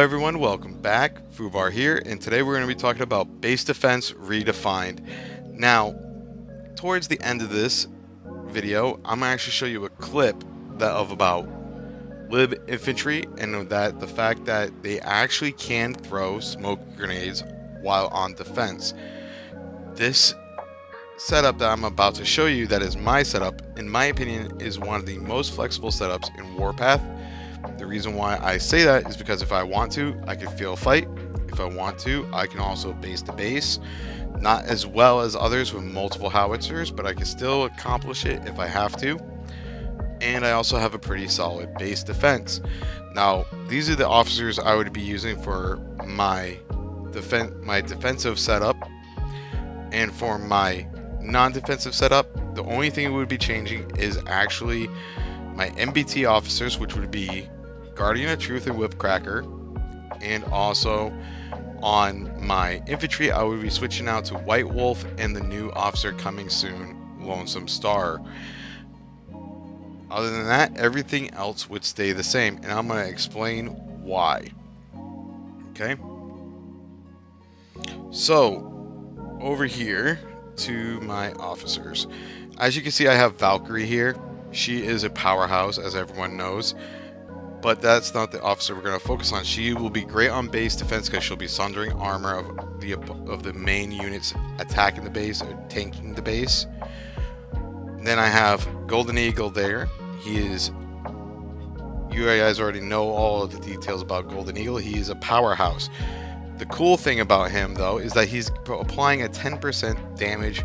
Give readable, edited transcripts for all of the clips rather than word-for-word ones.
everyone, welcome back. Fubar here, and today we're going to be talking about Base Defense Redefined. Now, towards the end of this video, I'm going to actually show you a clip of about lib infantry and the fact that they actually can throw smoke grenades while on defense. This setup that I'm about to show you, that is my setup, in my opinion, is one of the most flexible setups in Warpath. The reason why I say that is because if I want to, I can field fight. If I want to, I can also base to base. Not as well as others with multiple howitzers, but I can still accomplish it if I have to. And I also have a pretty solid base defense. Now, these are the officers I would be using for my defensive setup. And for my non-defensive setup, the only thing it would be changing is actually my MBT officers, which would be Guardian of Truth and Whipcracker. And also on my infantry, I would be switching out to White Wolf and the new officer coming soon, Lonesome Star. Other than that, everything else would stay the same, and I'm going to explain why. Okay? So, over here to my officers. As you can see, I have Valkyrie here. She is a powerhouse, as everyone knows, but that's not the officer we're going to focus on. She will be great on base defense because she'll be sundering armor of the main units attacking the base or tanking the base. Then I have Golden Eagle there. He is, you guys already know all of the details about Golden Eagle. He is a powerhouse. The cool thing about him, though, is that he's applying a 10% damage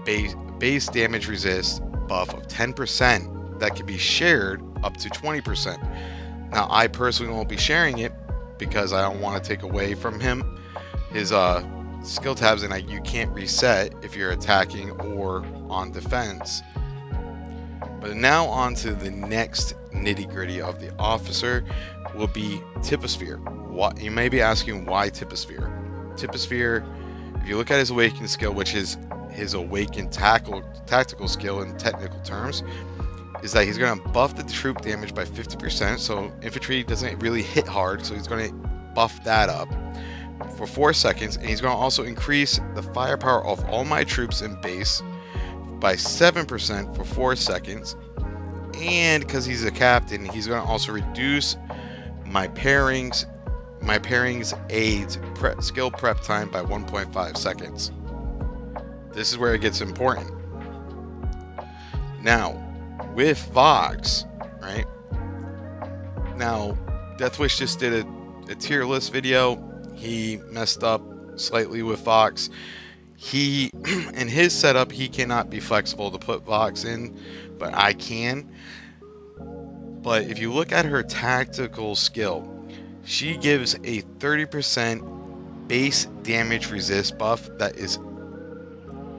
base damage resist buff of 10% that can be shared up to 20%. Now, I personally won't be sharing it because I don't want to take away from him his skill tabs, and you can't reset if you're attacking or on defense. But now on to the next nitty-gritty of the officer will be Typosphere. What you may be asking, why Typosphere? Typosphere, if you look at his awakened skill, which is his awakened tactical skill in technical terms, is that he's going to buff the troop damage by 50%. So infantry doesn't really hit hard, so he's going to buff that up for 4 seconds, and he's going to also increase the firepower of all my troops in base by 7% for 4 seconds. And because he's a captain, he's going to also reduce my pairings aids skill prep time by 1.5 seconds. This is where it gets important. Now, with Vox, right? Now, Deathwish just did a tier list video. He messed up slightly with Vox. He, in his setup, he cannot be flexible to put Vox in, but I can. But if you look at her tactical skill, she gives a 30% base damage resist buff that is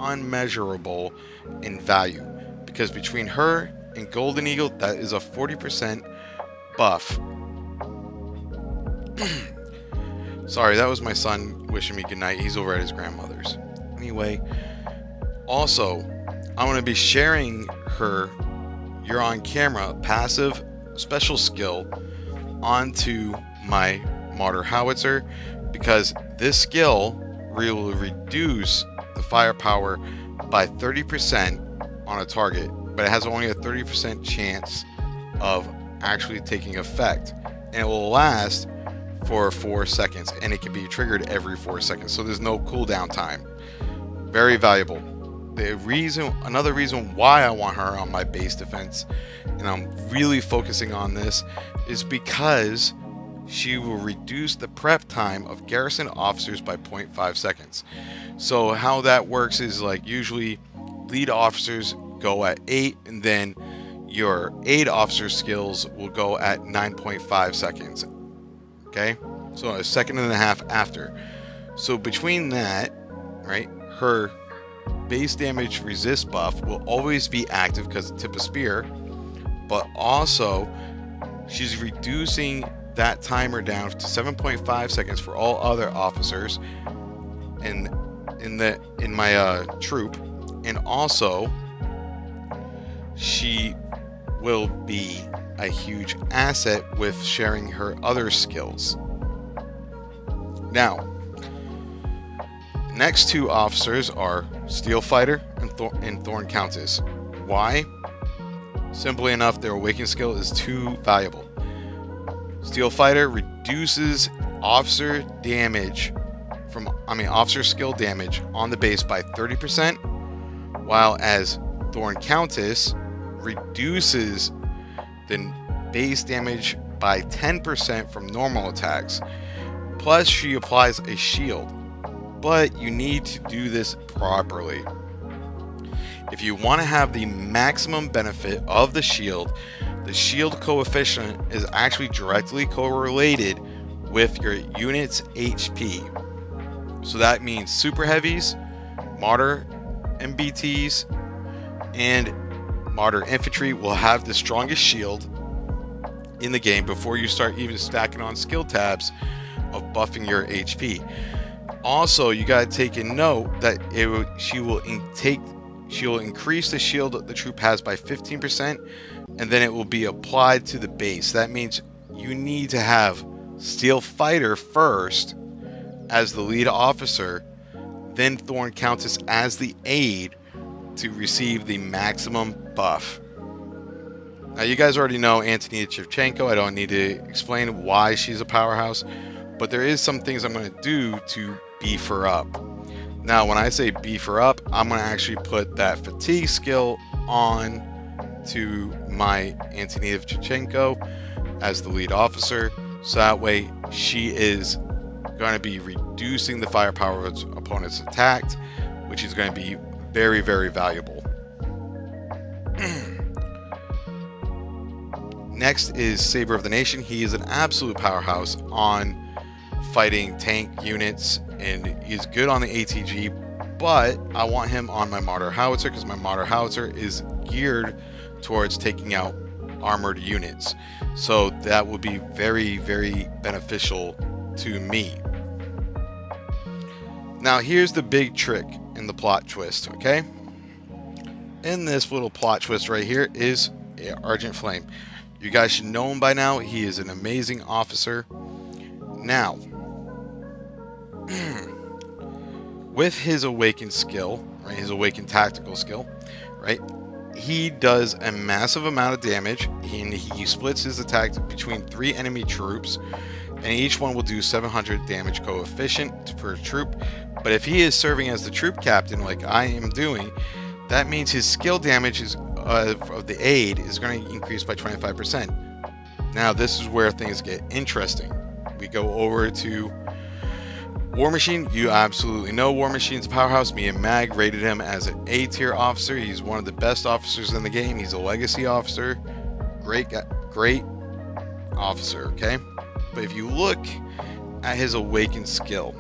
unmeasurable in value. Because between her and Golden Eagle, that is a 40% buff. Sorry, that was my son wishing me goodnight. He's over at his grandmother's. Anyway, also, I'm going to be sharing her You're on Camera passive special skill onto my Martyr Howitzer, because this skill will reduce the firepower by 30% on a target, but it has only a 30% chance of actually taking effect, and it will last for 4 seconds, and it can be triggered every 4 seconds, so there's no cooldown time. Very valuable. Another reason why I want her on my base defense, and I'm really focusing on this, is because she will reduce the prep time of garrison officers by 0.5 seconds. So how that works is, like, usually lead officers go at 8, and then your aid officer skills will go at 9.5 seconds. Okay, so a second and a half after. So between that, right, her base damage resist buff will always be active because of Tip of Spear, but also she's reducing that timer down to 7.5 seconds for all other officers in my troop, and also she will be a huge asset with sharing her other skills. Now, next two officers are Steel Fighter and Thorn Countess. Why? Simply enough, their awakened skill is too valuable. Steel Fighter reduces officer skill damage on the base by 30%, while as Thorn Countess reduces the base damage by 10% from normal attacks. Plus, she applies a shield, but you need to do this properly. If you want to have the maximum benefit of the shield coefficient is actually directly correlated with your unit's HP. So that means super heavies, martyr MBTs, and martyr infantry will have the strongest shield in the game before you start even stacking on skill tabs of buffing your HP. Also, you gotta take a note that she will increase the shield the troop has by 15%, and then it will be applied to the base. That means you need to have Steel Fighter first as the lead officer, then Thorn Countess as the aide to receive the maximum buff. Now, you guys already know Antonina Shevchenko. I don't need to explain why she's a powerhouse, but there is some things I'm going to do to beef her up. Now, when I say beef her up, I'm going to actually put that fatigue skill on to my Antonina Shevchenko as the lead officer, so that way she is going to be reducing the firepower of its opponent's attack, which is going to be very, very valuable. Next is Saber of the Nation. He is an absolute powerhouse on fighting tank units, and he's good on the ATG, but I want him on my Martyr Howitzer because my Martyr Howitzer is geared towards taking out armored units. So that would be very, very beneficial to me. Now, here's the big trick in the plot twist, okay? In this little plot twist right here is Argent Flame. You guys should know him by now. He is an amazing officer. Now, with his awakened skill, right, his awakened tactical skill, right, he does a massive amount of damage, and he splits his attack between 3 enemy troops, and each one will do 700 damage coefficient per troop. But if he is serving as the troop captain like I am doing, that means his skill damage of the aid is going to increase by 25%. Now, this is where things get interesting. We go over to War Machine. You absolutely know War Machine's a powerhouse. Me and Mag rated him as an A tier officer. He's one of the best officers in the game. He's a legacy officer. Great officer, okay? But if you look at his awakened skill,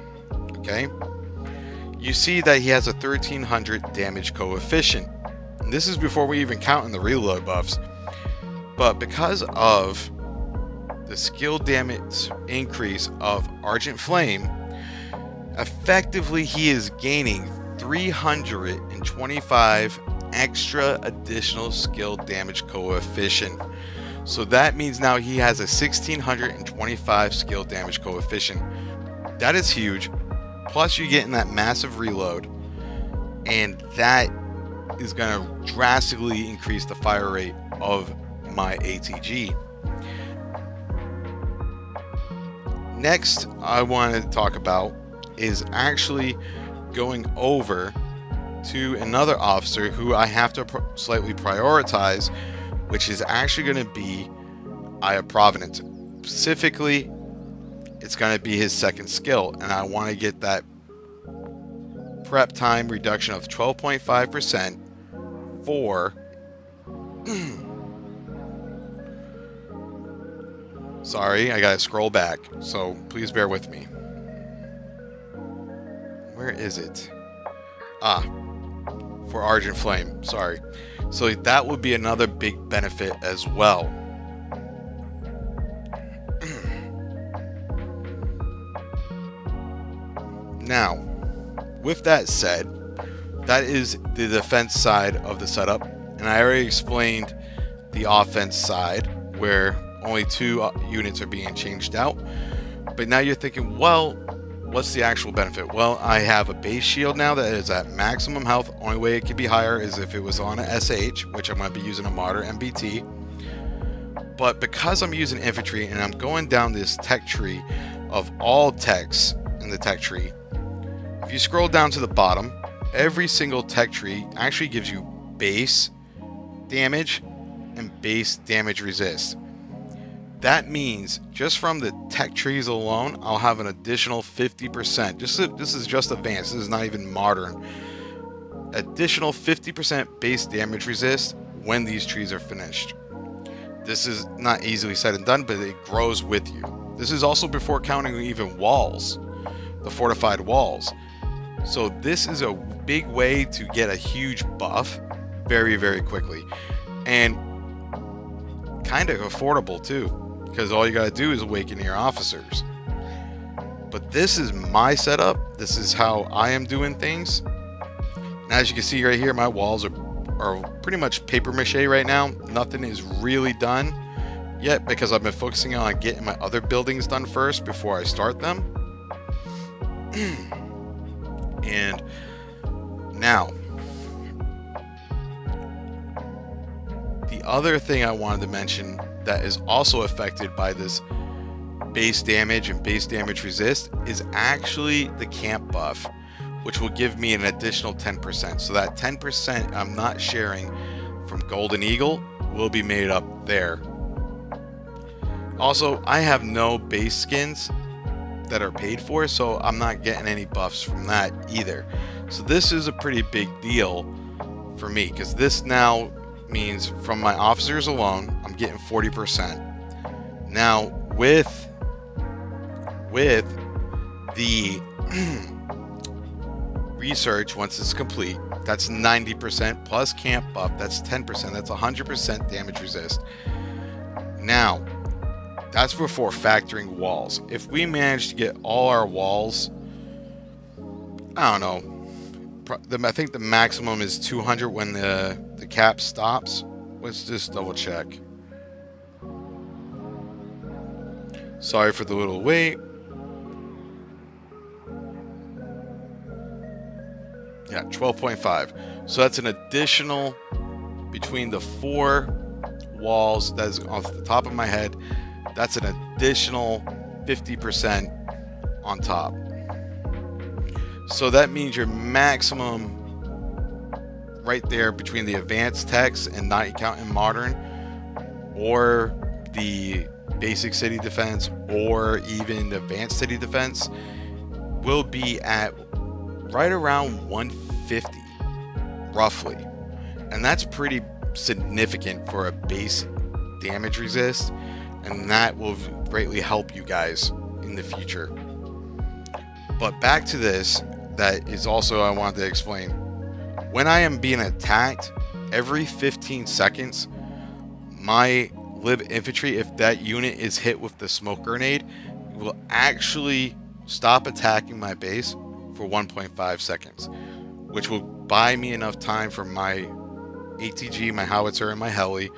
okay, you see that he has a 1300 damage coefficient. And this is before we even count in the reload buffs. But because of the skill damage increase of Argent Flame, effectively he is gaining 325 extra additional skill damage coefficient. So that means now he has a 1625 skill damage coefficient. That is huge. Plus you're getting that massive reload, and that is going to drastically increase the fire rate of my ATG. Next, I want to talk about is actually going over to another officer who I have to slightly prioritize, which is actually going to be Eye of Providence. Specifically, it's going to be his second skill, and I want to get that prep time reduction of 12.5% for sorry, I gotta scroll back, so please bear with me. Where is it? For Argent Flame, sorry. So that would be another big benefit as well. Now, with that said, that is the defense side of the setup, and I already explained the offense side where only 2 units are being changed out. But now you're thinking, well, what's the actual benefit? Well, I have a base shield now that is at maximum health. Only way it could be higher is if it was on a SH, which I'm going to be using a Martyr MBT. But because I'm using infantry and I'm going down this tech tree of all techs in the tech tree, if you scroll down to the bottom, every single tech tree actually gives you base damage and base damage resist. That means just from the tech trees alone, I'll have an additional 50%. This is just advanced. This is not even modern. Additional 50% base damage resist when these trees are finished. This is not easily said and done, but it grows with you. This is also before counting even walls, the fortified walls. So this is a big way to get a huge buff very, very quickly. And kind of affordable too, because all you gotta do is awaken your officers. But this is my setup. This is how I am doing things. And as you can see right here, my walls are pretty much paper mache right now. Nothing is really done yet because I've been focusing on getting my other buildings done first before I start them. And now, the other thing I wanted to mention that is also affected by this base damage and base damage resist is actually the camp buff, which will give me an additional 10%. So that 10% I'm not sharing from Golden Eagle will be made up there. Also, I have no base skins that are paid for, so I'm not getting any buffs from that either. So this is a pretty big deal for me, because this now means from my officers alone, I'm getting 40%. Now with the research, once it's complete, that's 90% plus camp buff, that's 10%, that's 100% damage resist. Now that's before factoring walls. If we manage to get all our walls, I don't know, I think the maximum is 200 when the cap stops. Let's just double check. Sorry for the little wait. Yeah, 12.5. So that's an additional between the 4 walls. That's off the top of my head. That's an additional 50% on top. So that means your maximum right there between the advanced techs and not counting modern, or the basic city defense, or even the advanced city defense, will be at right around 150 roughly. And that's pretty significant for a base damage resist, and that will greatly help you guys in the future. But back to this, that is also I wanted to explain. When I am being attacked, every 15 seconds, my lib infantry, if that unit is hit with the smoke grenade, will actually stop attacking my base for 1.5 seconds, which will buy me enough time for my ATG, my howitzer, and my heli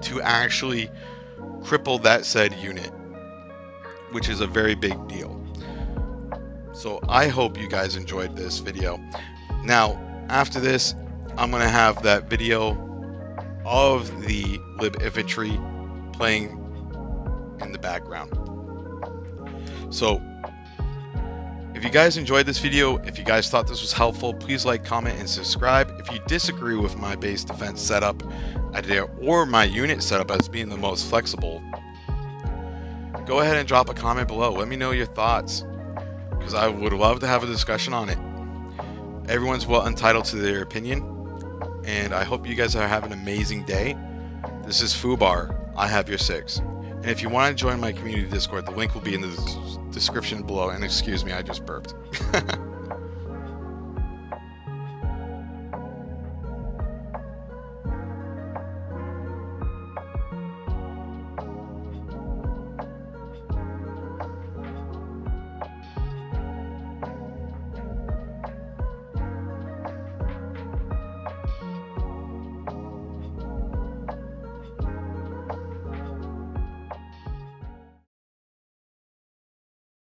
to actually cripple that said unit, which is a very big deal. So I hope you guys enjoyed this video. Now, after this, I'm going to have that video of the lib infantry playing in the background. So if you guys enjoyed this video, if you guys thought this was helpful, please like, comment, and subscribe. If you disagree with my base defense setup or my unit setup as being the most flexible, go ahead and drop a comment below. Let me know your thoughts, because I would love to have a discussion on it. Everyone's well entitled to their opinion, and I hope you guys are having an amazing day. This is Fubar. I have your 6. And if you want to join my community Discord, the link will be in the description below. And excuse me, I just burped.